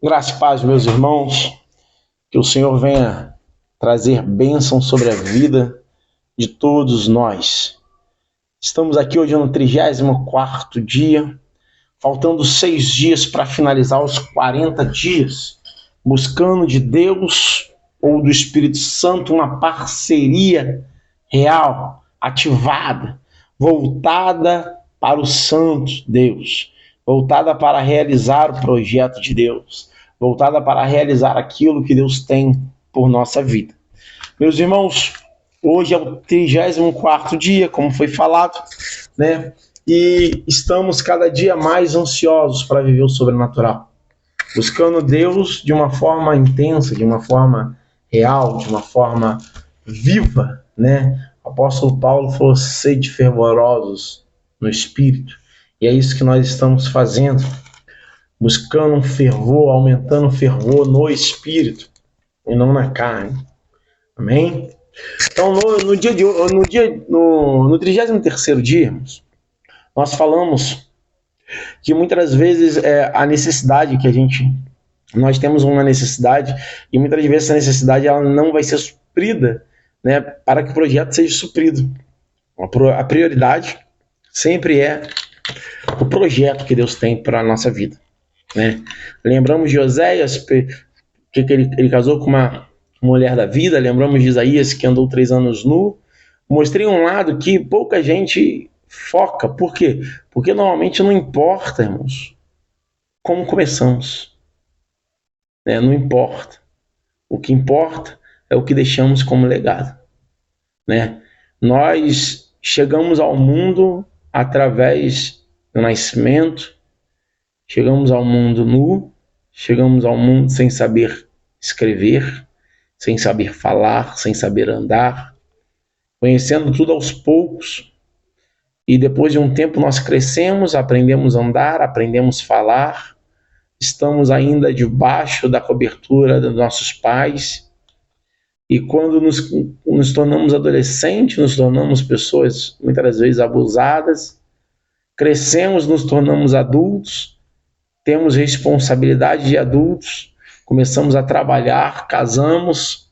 Graça e paz, meus irmãos, que o Senhor venha trazer bênção sobre a vida de todos nós. Estamos aqui hoje no 34º dia, faltando 6 dias para finalizar os 40 dias, buscando de Deus ou do Espírito Santo uma parceria real, ativada, voltada para o Santo Deus, voltada para realizar o projeto de Deus, voltada para realizar aquilo que Deus tem por nossa vida. Meus irmãos, hoje é o 34º dia, como foi falado, né? E estamos cada dia mais ansiosos para viver o sobrenatural, buscando Deus de uma forma intensa, de uma forma real, de uma forma viva, né? O apóstolo Paulo falou: sede fervorosos no Espírito. E é isso que nós estamos fazendo, buscando um fervor, aumentando o fervor no Espírito e não na carne. Amém? Então, no 33º dia, nós falamos que muitas vezes a necessidade que nós temos uma necessidade, e muitas vezes essa necessidade ela não vai ser suprida, né, para que o projeto seja suprido. A prioridade sempre é o projeto que Deus tem para a nossa vida, né? Lembramos de Oséias, que ele casou com uma mulher da vida. Lembramos de Isaías, que andou 3 anos nu. Mostrei um lado que pouca gente foca. Por quê? Porque normalmente não importa, irmãos, como começamos, né? Não importa. O que importa é o que deixamos como legado, né? Nós chegamos ao mundo através do nascimento, chegamos ao mundo nu, chegamos ao mundo sem saber escrever, sem saber falar, sem saber andar, conhecendo tudo aos poucos. E depois de um tempo nós crescemos, aprendemos a andar, aprendemos a falar, estamos ainda debaixo da cobertura dos nossos pais. E quando nos tornamos adolescentes, nos tornamos pessoas muitas vezes abusadas, crescemos, nos tornamos adultos, temos responsabilidade de adultos, começamos a trabalhar, casamos,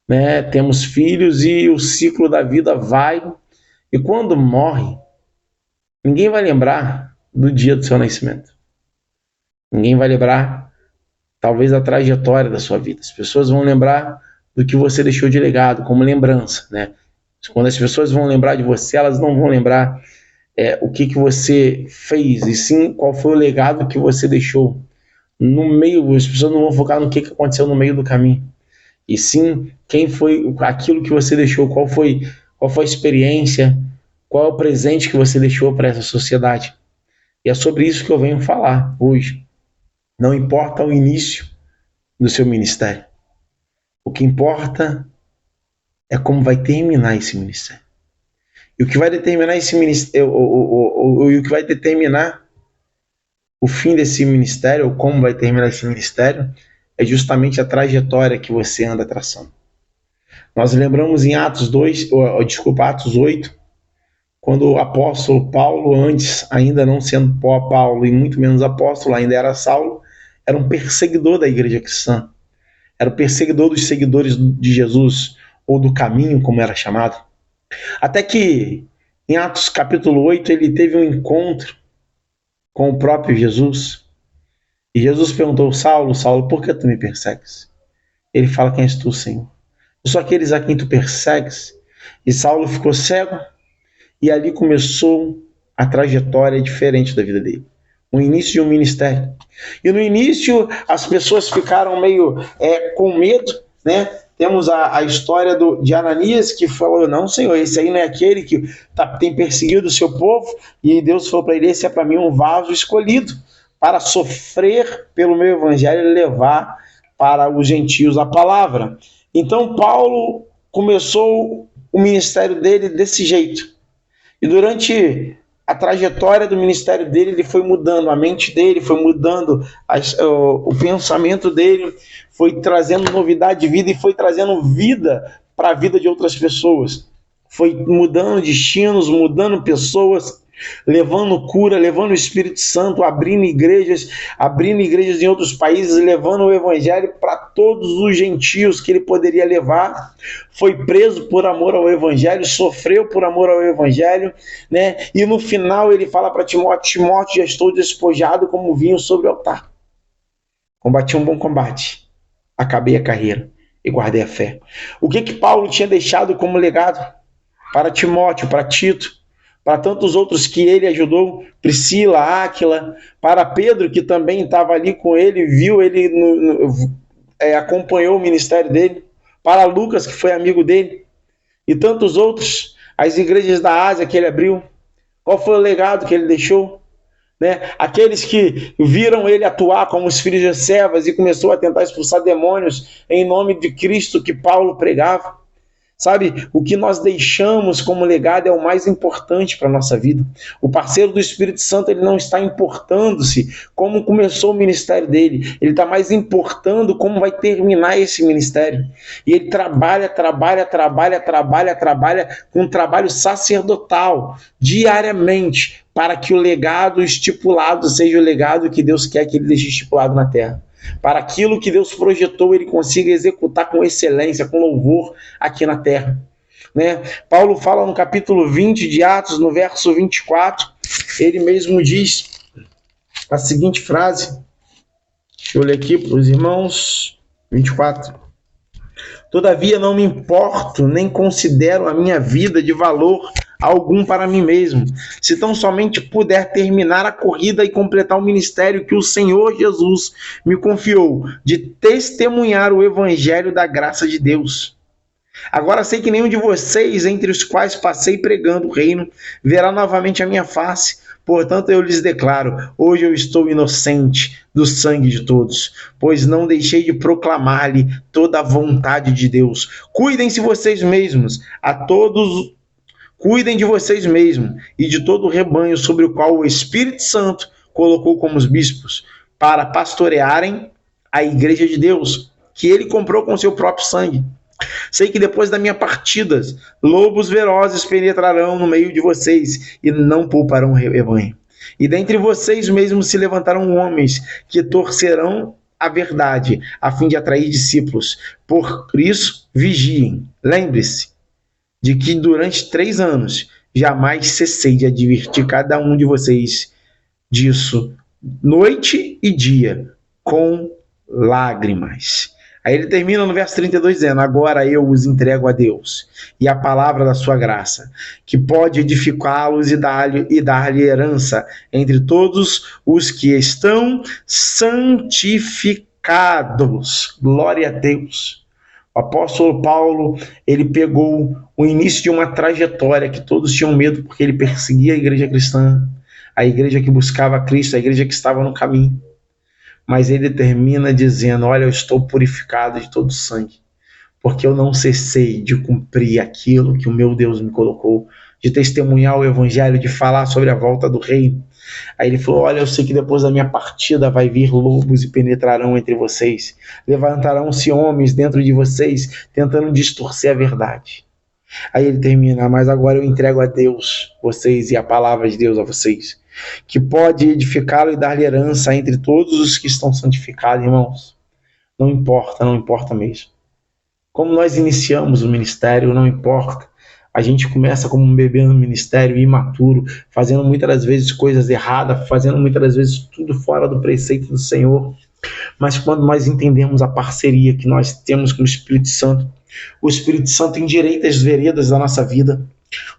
né, temos filhos e o ciclo da vida vai. E quando morre, ninguém vai lembrar do dia do seu nascimento. Ninguém vai lembrar, talvez, da trajetória da sua vida. As pessoas vão lembrar do que você deixou de legado, como lembrança, né? Quando as pessoas vão lembrar de você, elas não vão lembrar o que você fez, e sim qual foi o legado que você deixou. No meio, as pessoas não vão focar no que aconteceu no meio do caminho, e sim quem foi aquilo que você deixou, qual foi a experiência, qual é o presente que você deixou para essa sociedade. E é sobre isso que eu venho falar hoje. Não importa o início do seu ministério, o que importa é como vai terminar esse ministério. E o que vai determinar esse ministério, o que vai determinar o fim desse ministério, ou como vai terminar esse ministério, é justamente a trajetória que você anda traçando. Nós lembramos em Atos 8, quando o apóstolo Paulo, antes ainda não sendo Paulo e muito menos apóstolo, ainda era Saulo, era um perseguidor da igreja cristã, era o perseguidor dos seguidores de Jesus, ou do caminho, como era chamado. Até que em Atos capítulo 8 ele teve um encontro com o próprio Jesus, e Jesus perguntou: Saulo, Saulo, por que tu me persegues? Ele fala: quem és tu, Senhor? Eu sou aqueles a quem tu persegues. E Saulo ficou cego, e ali começou a trajetória diferente da vida dele, o início de um ministério. E no início as pessoas ficaram meio com medo, né? Temos a história de Ananias, que falou: não, Senhor, esse aí não é aquele que tem perseguido o seu povo. E Deus falou para ele: esse é para mim um vaso escolhido para sofrer pelo meu evangelho e levar para os gentios a palavra. Então Paulo começou o ministério dele desse jeito. E durante a trajetória do ministério dele, ele foi mudando a mente dele, foi mudando o pensamento dele, foi trazendo novidade de vida e foi trazendo vida para a vida de outras pessoas. Foi mudando destinos, mudando pessoas, levando cura, levando o Espírito Santo, abrindo igrejas em outros países, levando o evangelho para todos os gentios que ele poderia levar. Foi preso por amor ao evangelho, sofreu por amor ao evangelho, né? E no final ele fala para Timóteo: Timóteo, já estou despojado como vinho sobre o altar. Combati um bom combate, acabei a carreira e guardei a fé. O que Paulo tinha deixado como legado para Timóteo, para Tito, para tantos outros que ele ajudou, Priscila, Áquila, para Pedro, que também estava ali com ele, viu ele, acompanhou o ministério dele, para Lucas, que foi amigo dele, e tantos outros, as igrejas da Ásia que ele abriu. Qual foi o legado que ele deixou? Né? Aqueles que viram ele atuar como os filhos de servas e começou a tentar expulsar demônios em nome de Cristo que Paulo pregava. Sabe, o que nós deixamos como legado é o mais importante para a nossa vida. O parceiro do Espírito Santo, ele não está importando-se como começou o ministério dele, ele está mais importando como vai terminar esse ministério. E ele trabalha com um trabalho sacerdotal, diariamente, para que o legado estipulado seja o legado que Deus quer que ele deixe estipulado na terra. Para aquilo que Deus projetou, ele consiga executar com excelência, com louvor aqui na terra. Né? Paulo fala no capítulo 20 de Atos, no verso 24, ele mesmo diz a seguinte frase, deixa eu ler aqui para os irmãos, 24. Todavia não me importo, nem considero a minha vida de valor algum para mim mesmo, se tão somente puder terminar a corrida e completar o ministério que o Senhor Jesus me confiou, de testemunhar o evangelho da graça de Deus. Agora sei que nenhum de vocês, entre os quais passei pregando o reino, verá novamente a minha face. Portanto, eu lhes declaro, hoje eu estou inocente do sangue de todos, pois não deixei de proclamar-lhe toda a vontade de Deus. Cuidem de vocês mesmos e de todo o rebanho sobre o qual o Espírito Santo colocou como os bispos, para pastorearem a igreja de Deus, que ele comprou com seu próprio sangue. Sei que depois da minha partida, lobos velozes penetrarão no meio de vocês e não pouparão o rebanho. E dentre vocês mesmos se levantarão homens que torcerão a verdade, a fim de atrair discípulos. Por isso, vigiem. Lembre-se de que durante 3 anos jamais cessei de advertir cada um de vocês disso, noite e dia, com lágrimas. Aí ele termina no verso 32 dizendo: agora eu os entrego a Deus e a palavra da sua graça, que pode edificá-los e dar-lhe herança entre todos os que estão santificados. Glória a Deus. O apóstolo Paulo, ele pegou o início de uma trajetória que todos tinham medo porque ele perseguia a igreja cristã, a igreja que buscava Cristo, a igreja que estava no caminho. Mas ele termina dizendo: olha, eu estou purificado de todo sangue, porque eu não cessei de cumprir aquilo que o meu Deus me colocou, de testemunhar o evangelho, de falar sobre a volta do reino. Aí ele falou: olha, eu sei que depois da minha partida vai vir lobos e penetrarão entre vocês, levantarão-se homens dentro de vocês, tentando distorcer a verdade. Aí ele termina: mas agora eu entrego a Deus vocês e a palavra de Deus a vocês, que pode edificá-lo e dar-lhe herança entre todos os que estão santificados. Irmãos, não importa mesmo. Como nós iniciamos o ministério, não importa. A gente começa como um bebê no ministério, imaturo, fazendo muitas das vezes coisas erradas, fazendo muitas das vezes tudo fora do preceito do Senhor. Mas quando nós entendemos a parceria que nós temos com o Espírito Santo endireita as veredas da nossa vida,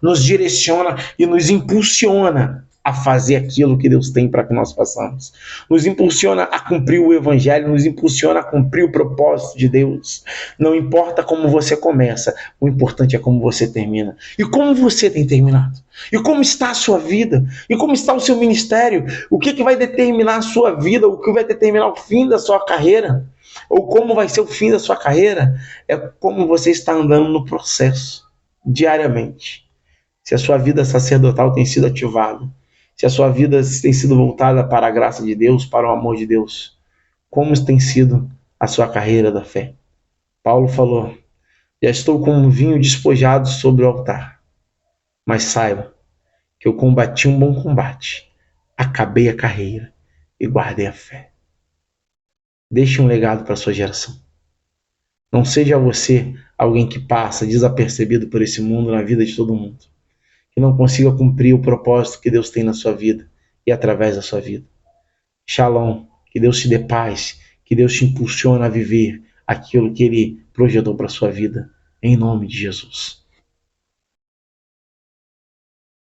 nos direciona e nos impulsiona a fazer aquilo que Deus tem para que nós façamos. Nos impulsiona a cumprir o evangelho, nos impulsiona a cumprir o propósito de Deus. Não importa como você começa, o importante é como você termina. E como você tem terminado? E como está a sua vida? E como está o seu ministério? O que vai determinar a sua vida? O que vai determinar o fim da sua carreira? Ou como vai ser o fim da sua carreira? É como você está andando no processo, diariamente. Se a sua vida sacerdotal tem sido ativada, se a sua vida tem sido voltada para a graça de Deus, para o amor de Deus, como tem sido a sua carreira da fé? Paulo falou: já estou como um vinho despojado sobre o altar, mas saiba que eu combati um bom combate, acabei a carreira e guardei a fé. Deixe um legado para a sua geração. Não seja você alguém que passa desapercebido por esse mundo, na vida de todo mundo, que não consiga cumprir o propósito que Deus tem na sua vida e através da sua vida. Shalom, que Deus te dê paz, que Deus te impulsione a viver aquilo que Ele projetou para a sua vida, em nome de Jesus.